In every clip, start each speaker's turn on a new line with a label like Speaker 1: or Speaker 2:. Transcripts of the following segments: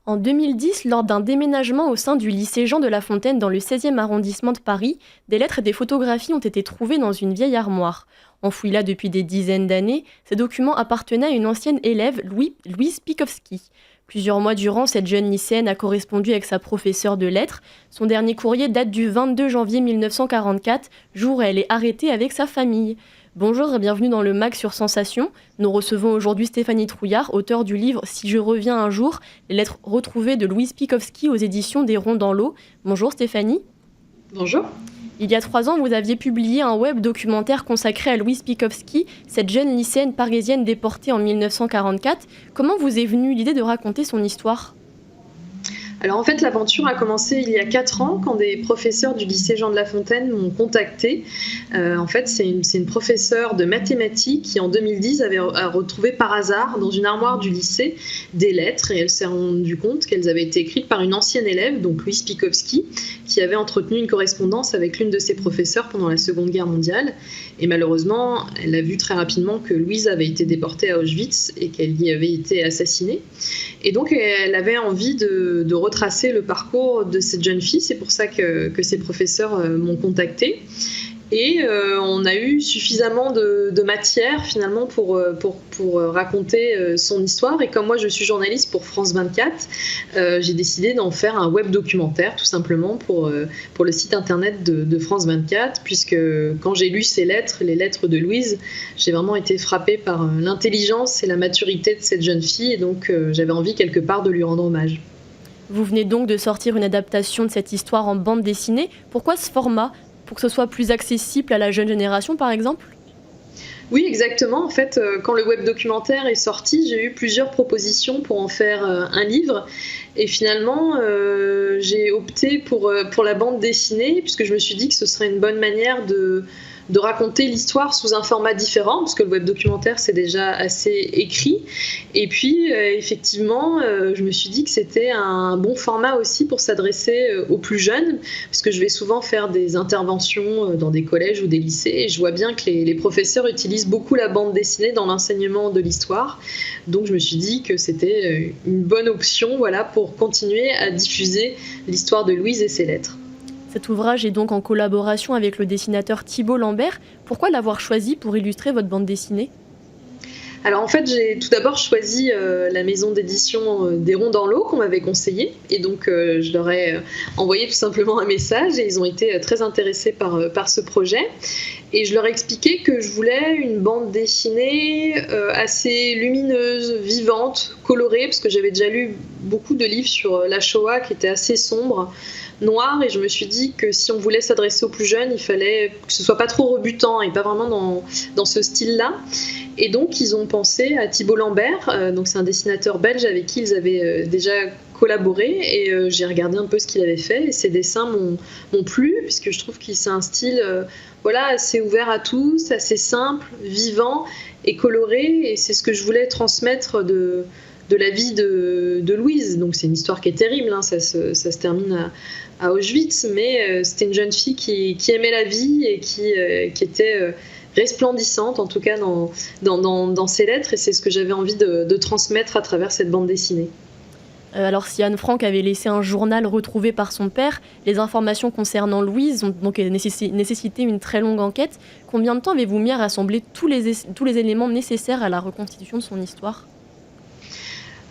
Speaker 1: En 2010, lors d'un déménagement au sein du lycée Jean de La Fontaine dans le 16e arrondissement de Paris, des lettres et des photographies ont été trouvées dans une vieille armoire. Enfouies là depuis des dizaines d'années, ces documents appartenaient à une ancienne élève, Louise Pikowski. Plusieurs mois durant, cette jeune lycéenne a correspondu avec sa professeure de lettres. Son dernier courrier date du 22 janvier 1944, jour où elle est arrêtée avec sa famille. Bonjour et bienvenue dans le MAG sur Sensation. Nous recevons aujourd'hui Stéphanie Trouillard, auteure du livre Si je reviens un jour, les lettres retrouvées de Louise Pikowski aux éditions des Ronds dans l'eau. Bonjour Stéphanie.
Speaker 2: Bonjour.
Speaker 1: Il y a 3 ans, vous aviez publié un web documentaire consacré à Louise Pikowski, cette jeune lycéenne parisienne déportée en 1944. Comment vous est venue l'idée de raconter son histoire ?
Speaker 2: Alors en fait, l'aventure a commencé il y a 4 ans quand des professeurs du lycée Jean de La Fontaine m'ont contactée. En fait, c'est une professeure de mathématiques qui en 2010 avait retrouvé par hasard dans une armoire du lycée des lettres et elle s'est rendue compte qu'elles avaient été écrites par une ancienne élève, donc Louise Pikowski, qui avait entretenu une correspondance avec l'une de ses professeurs pendant la Seconde Guerre mondiale. Et malheureusement, elle a vu très rapidement que Louise avait été déportée à Auschwitz et qu'elle y avait été assassinée. Et donc, elle avait envie de retracer le parcours de cette jeune fille. C'est pour ça que ses professeurs m'ont contactée. Et on a eu suffisamment de matière finalement pour raconter son histoire. Et comme moi je suis journaliste pour France 24, j'ai décidé d'en faire un web documentaire tout simplement pour le site internet de France 24, puisque quand j'ai lu ces lettres, les lettres de Louise, j'ai vraiment été frappée par l'intelligence et la maturité de cette jeune fille. Et donc j'avais envie quelque part de lui rendre hommage.
Speaker 1: Vous venez donc de sortir une adaptation de cette histoire en bande dessinée. Pourquoi ce format ? Pour que ce soit plus accessible à la jeune génération, par exemple ?
Speaker 2: Oui, exactement. En fait, quand le web documentaire est sorti, j'ai eu plusieurs propositions pour en faire un livre. Et finalement, j'ai opté pour la bande dessinée, puisque je me suis dit que ce serait une bonne manière de raconter l'histoire sous un format différent, parce que le web documentaire c'est déjà assez écrit. Et puis effectivement, je me suis dit que c'était un bon format aussi pour s'adresser aux plus jeunes, parce que je vais souvent faire des interventions dans des collèges ou des lycées, et je vois bien que les professeurs utilisent beaucoup la bande dessinée dans l'enseignement de l'histoire. Donc je me suis dit que c'était une bonne option, voilà, pour continuer à diffuser l'histoire de Louise et ses lettres.
Speaker 1: Cet ouvrage est donc en collaboration avec le dessinateur Thibault Lambert. Pourquoi l'avoir choisi pour illustrer votre bande dessinée ?
Speaker 2: Alors en fait, j'ai tout d'abord choisi la maison d'édition des Ronds dans l'eau qu'on m'avait conseillé. Et donc je leur ai envoyé tout simplement un message et ils ont été très intéressés par ce projet. Et je leur ai expliqué que je voulais une bande dessinée assez lumineuse, vivante, colorée, parce que j'avais déjà lu beaucoup de livres sur la Shoah qui étaient assez sombres, noirs, et je me suis dit que si on voulait s'adresser aux plus jeunes, il fallait que ce soit pas trop rebutant et pas vraiment dans ce style-là. Et donc ils ont pensé à Thibault Lambert, donc c'est un dessinateur belge avec qui ils avaient déjà collaboré, et j'ai regardé un peu ce qu'il avait fait, et ses dessins m'ont plu, puisque je trouve que c'est un style voilà, assez ouvert à tous, assez simple, vivant et coloré, et c'est ce que je voulais transmettre de la vie de Louise. Donc c'est une histoire qui est terrible, hein, ça se termine à Auschwitz, mais c'était une jeune fille qui aimait la vie et qui était resplendissante, en tout cas dans ses lettres, et c'est ce que j'avais envie de transmettre à travers cette bande dessinée.
Speaker 1: Alors si Anne Frank avait laissé un journal retrouvé par son père, les informations concernant Louise ont donc nécessité une très longue enquête. Combien de temps avez-vous mis à rassembler tous les éléments nécessaires à la reconstitution de son histoire ?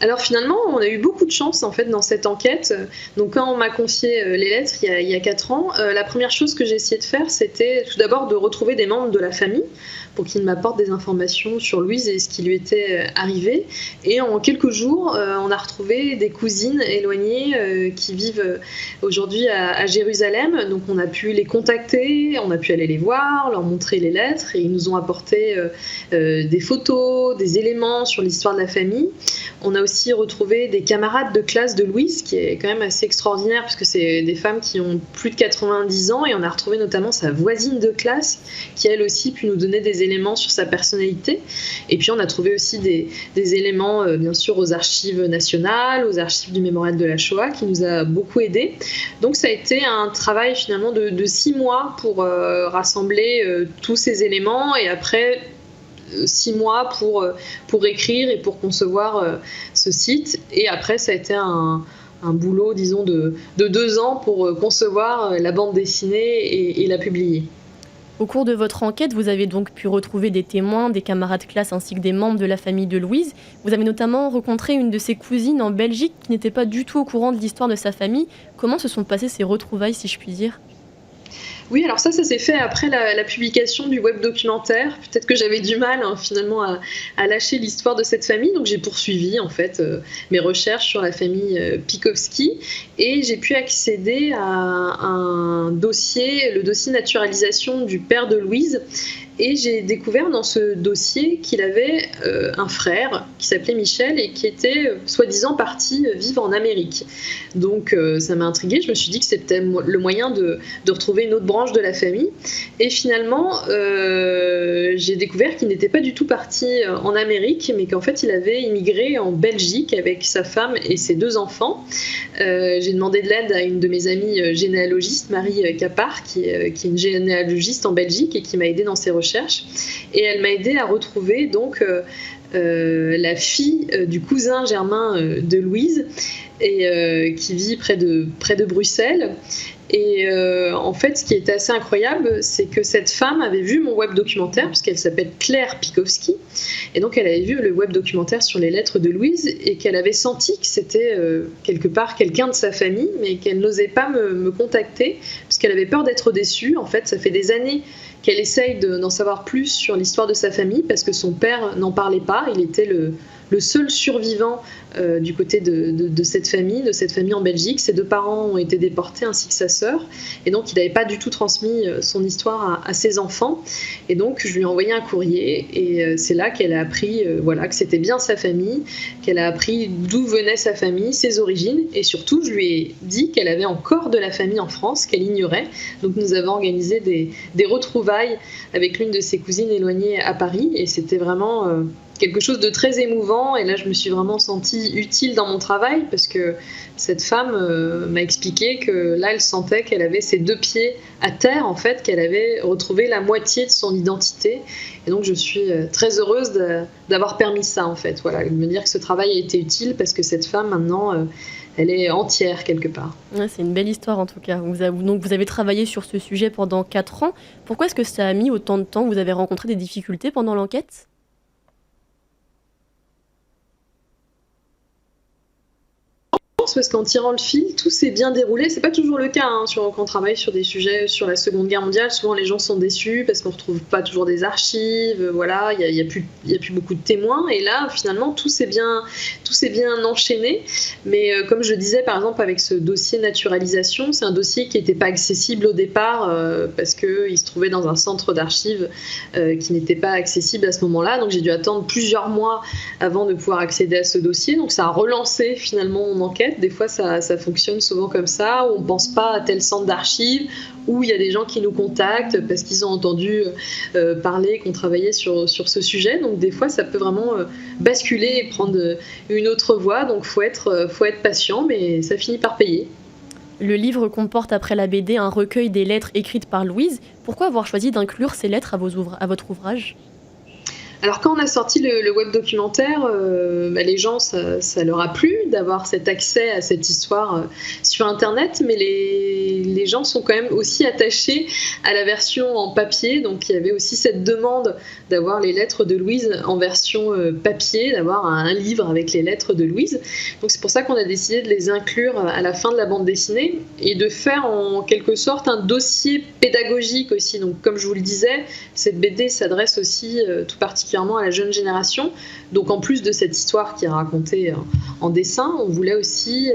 Speaker 2: Alors finalement, on a eu beaucoup de chance en fait dans cette enquête. Donc quand on m'a confié les lettres il y a 4 ans, la première chose que j'ai essayé de faire, c'était tout d'abord de retrouver des membres de la famille pour qu'ils m'apportent des informations sur Louise et ce qui lui était arrivé. Et en quelques jours, on a retrouvé des cousines éloignées qui vivent aujourd'hui à Jérusalem. Donc on a pu les contacter, on a pu aller les voir, leur montrer les lettres, et ils nous ont apporté des photos, des éléments sur l'histoire de la famille. On a aussi retrouvé des camarades de classe de Louise, qui est quand même assez extraordinaire, puisque c'est des femmes qui ont plus de 90 ans, et on a retrouvé notamment sa voisine de classe, qui elle aussi pu nous donner des éléments sur sa personnalité. Et puis on a trouvé aussi des éléments, bien sûr, aux archives nationales, aux archives du mémorial de la Shoah, qui nous a beaucoup aidés. Donc ça a été un travail finalement de 6 mois pour rassembler tous ces éléments, et après 6 mois pour écrire et pour concevoir ce site. Et après, ça a été un boulot, disons, de 2 ans pour concevoir la bande dessinée et la publier.
Speaker 1: Au cours de votre enquête, vous avez donc pu retrouver des témoins, des camarades de classe ainsi que des membres de la famille de Louise. Vous avez notamment rencontré une de ses cousines en Belgique qui n'était pas du tout au courant de l'histoire de sa famille. Comment se sont passées ces retrouvailles, si je puis dire ?
Speaker 2: Oui, alors ça s'est fait après la publication du web documentaire. Peut-être que j'avais du mal finalement à lâcher l'histoire de cette famille, donc j'ai poursuivi en fait mes recherches sur la famille Pikowski et j'ai pu accéder à un dossier, le dossier naturalisation du père de Louise. Et j'ai découvert dans ce dossier qu'il avait un frère qui s'appelait Michel et qui était soi-disant parti vivre en Amérique. Donc ça m'a intriguée, je me suis dit que c'était le moyen de retrouver une autre branche de la famille. Et finalement, j'ai découvert qu'il n'était pas du tout parti en Amérique, mais qu'en fait il avait immigré en Belgique avec sa femme et ses 2 enfants. J'ai demandé de l'aide à une de mes amies généalogistes, Marie Capard, qui est une généalogiste en Belgique et qui m'a aidée dans ses recherches. Et elle m'a aidée à retrouver donc la fille du cousin germain de Louise et qui vit près de Bruxelles. Et en fait, ce qui était assez incroyable, c'est que cette femme avait vu mon web documentaire, puisqu'elle s'appelle Claire Pikowski, et donc elle avait vu le web documentaire sur les lettres de Louise, et qu'elle avait senti que c'était quelque part quelqu'un de sa famille, mais qu'elle n'osait pas me contacter, parce qu'elle avait peur d'être déçue. En fait, ça fait des années qu'elle essaye d'en savoir plus sur l'histoire de sa famille, parce que son père n'en parlait pas, il était le seul survivant du côté de cette famille en Belgique. Ses 2 parents ont été déportés ainsi que sa sœur, et donc il n'avait pas du tout transmis son histoire à ses enfants. Et donc je lui ai envoyé un courrier, et c'est là qu'elle a appris que c'était bien sa famille, qu'elle a appris d'où venait sa famille, ses origines, et surtout je lui ai dit qu'elle avait encore de la famille en France qu'elle ignorait. Donc nous avons organisé des retrouvailles avec l'une de ses cousines éloignées à Paris, et c'était vraiment quelque chose de très émouvant. Et là je me suis vraiment sentie utile dans mon travail, parce que cette femme m'a expliqué que là elle sentait qu'elle avait ses 2 pieds à terre, en fait, qu'elle avait retrouvé la moitié de son identité. Et donc je suis très heureuse d'avoir permis ça, en fait, voilà, de me dire que ce travail a été utile, parce que cette femme maintenant elle est entière quelque part.
Speaker 1: Ouais, c'est une belle histoire en tout cas. Donc vous avez travaillé sur ce sujet pendant 4 ans. Pourquoi est-ce que ça a mis autant de temps ? Vous avez rencontré des difficultés pendant l'enquête ?
Speaker 2: Parce qu'en tirant le fil, tout s'est bien déroulé. C'est pas toujours le cas quand on travaille sur des sujets sur la Seconde Guerre mondiale. Souvent, les gens sont déçus parce qu'on retrouve pas toujours des archives. Voilà, il y a plus beaucoup de témoins. Et là, finalement, tout s'est bien enchaîné. Mais comme je disais, par exemple, avec ce dossier naturalisation, c'est un dossier qui n'était pas accessible au départ parce qu'il se trouvait dans un centre d'archives qui n'était pas accessible à ce moment-là. Donc, j'ai dû attendre plusieurs mois avant de pouvoir accéder à ce dossier. Donc, ça a relancé finalement mon enquête. Des fois, ça fonctionne souvent comme ça, où on ne pense pas à tel centre d'archives, où il y a des gens qui nous contactent parce qu'ils ont entendu parler qu'on travaillait sur ce sujet. Donc des fois, ça peut vraiment basculer et prendre une autre voie. Donc faut être patient, mais ça finit par payer.
Speaker 1: Le livre comporte, après la BD, un recueil des lettres écrites par Louise. Pourquoi avoir choisi d'inclure ces lettres à votre ouvrage ?
Speaker 2: Alors quand on a sorti le web documentaire, les gens, ça leur a plu d'avoir cet accès à cette histoire sur Internet, mais les gens sont quand même aussi attachés à la version en papier. Donc il y avait aussi cette demande d'avoir les lettres de Louise en version papier, d'avoir un livre avec les lettres de Louise. Donc c'est pour ça qu'on a décidé de les inclure à la fin de la bande dessinée et de faire en quelque sorte un dossier pédagogique aussi. Donc comme je vous le disais, cette BD s'adresse aussi tout particulièrement à la jeune génération. Donc en plus de cette histoire qui est racontée en dessin, on voulait aussi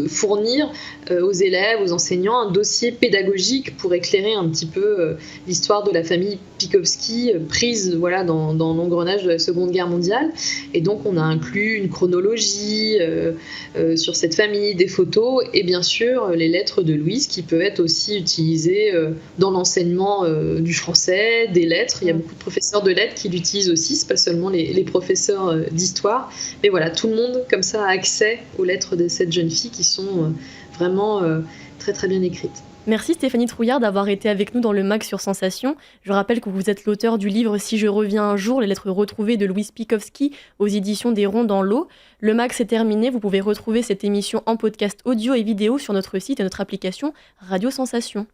Speaker 2: fournir aux élèves, aux enseignants, un dossier pédagogique pour éclairer un petit peu l'histoire de la famille Pikowski prise dans l'engrenage de la Seconde Guerre mondiale. Et donc on a inclus une chronologie sur cette famille, des photos et bien sûr les lettres de Louise qui peuvent être aussi utilisées dans l'enseignement du français, des lettres. Il y a beaucoup de professeurs de lettres qui l'utilisent aussi, c'est pas seulement les professeurs d'histoire. Mais voilà, tout le monde comme ça a accès aux lettres de cette jeune fille qui sont vraiment très très bien écrites.
Speaker 1: Merci Stéphanie Trouillard d'avoir été avec nous dans le MAG sur Sensation. Je rappelle que vous êtes l'auteur du livre Si je reviens un jour, les lettres retrouvées de Louis Spikowski aux éditions des Ronds dans l'eau. Le MAG c'est terminé, vous pouvez retrouver cette émission en podcast audio et vidéo sur notre site et notre application Radio Sensation.